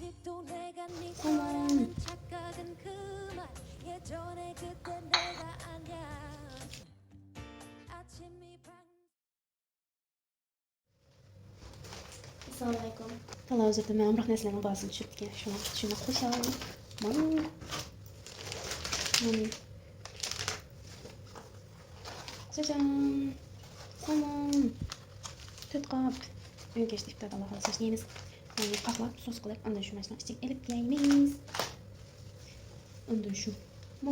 아직도 내가 네 어머. 거라는 착각은 그만. 예전에 그때 내가 아냐. 아침이 밝. السلام عليكم. والله وزرت تمام رحنا نسلم باصل شفت كيف شو نخشها مامي مامي 짜잔 사몬 tutqab uyga ishtirib Alloh xohlasa yeymiz. Qahva sos qilib undan shu narsani ichiga ilib yeymiz. undan shu bu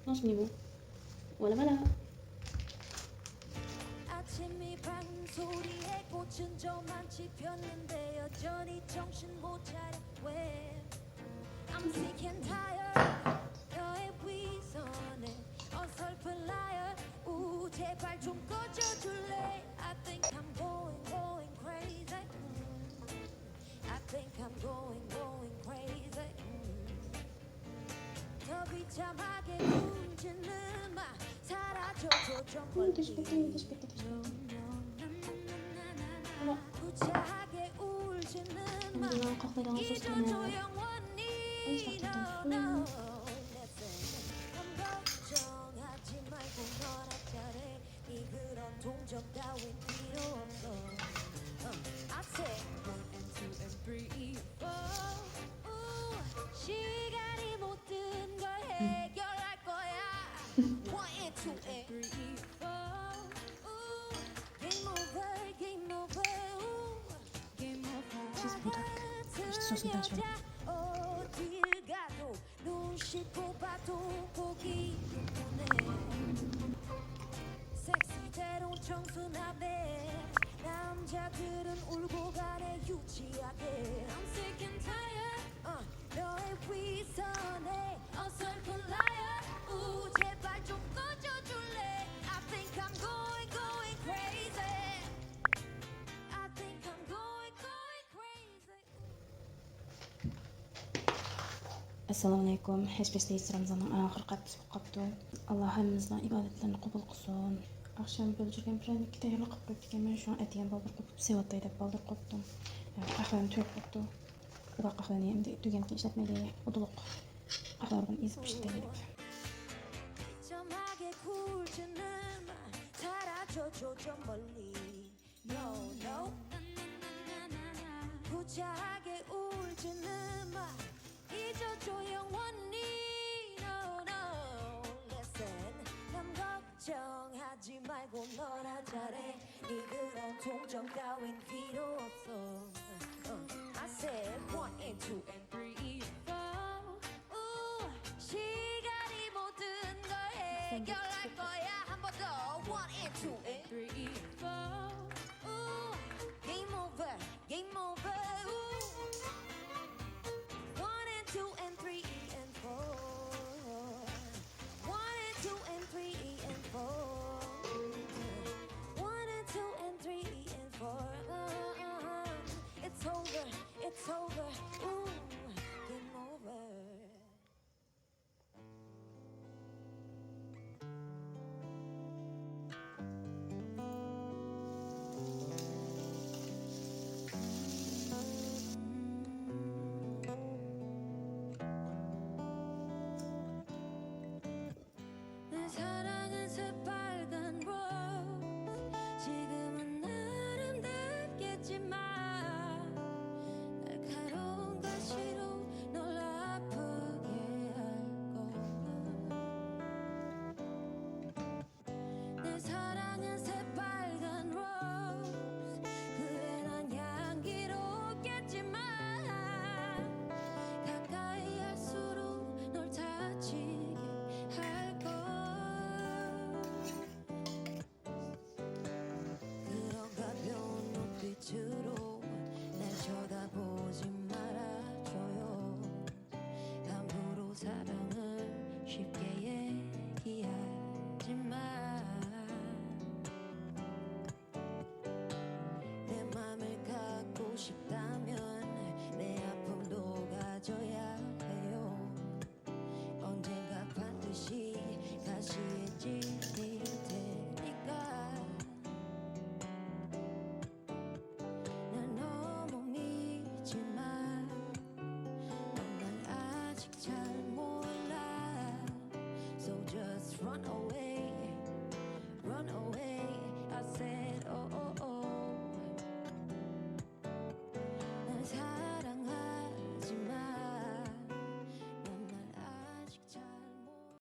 nasıl bu wala wala 아침이 밝은 소리에 꽃은 저만치 폈는데 여전히 정신 못 차려. 왜 I'm sick and tired. 너의 위선에 어설픈 liar. 제발 좀 꺼져줄래. I think I'm going crazy. I think I'm going crazy. 더 비참하게 울지는 마. 사라져줘 좀 멀리. Teşekkür 구차하게 울지는 마. Bundan kahverengi sos 잊어줘 koymayalım. 영원히. Lütfen No, no. 넌 걱정하지 말고 너나 잘해. 네 그런 동정 따윈 필요 없어. I said 1 and 2 and 3, 4. 시간이 모든 걸 해결할 거야. 1 and 2 and 3, 4. Game over, game over. Game over. Cheese budak. İşte sosunu da açalım. 어딜 가도 눈 씻고 봐도 보기 눈에 섹시대로 청순하네. 남자들은 울고 가네 유치하게. I'm sick and tired. 너의 위선에 어설픈 liar. 제발 좀 꺼져줄래. I think I'm going crazy. I think I'm going crazy. Assalomu alaykum. Hech biz Ramazonning oxir qattiq qopdi. Alloh hammamizning ibodatlarini qabul qilsin. Akşam bölüşürken prendikki tayyorlab qilib qo'yib ekanman. Shu atigan baldir qilib sevatday deb baldir qopdim. Qahvani to'yib qopdi. Ular qahvani endi tuganki ishlatmaydi. Uduloq qahvalarni ezib pishdi deb. 점하게 굴지는 마. 사라져줘 좀 멀리. No, no. 구차하게 울지는 마. 잊어줘 영원히. No, no. Listen. 남 걱정하지 말고 너나 잘해. 네 그런 동정 따윈 필요 없어. I said 1 and 2 and 3, 4. 시간이 모든 걸 해결할 거야. 한 번 더 1 and 2 and 3, 4. Game over, game over. 1 and 2 and 3 and 4. 1 and 2 and 3 and 4. 1 and 2 and 3 and 4. It's over, it's over. Ooh, game over. 내 사랑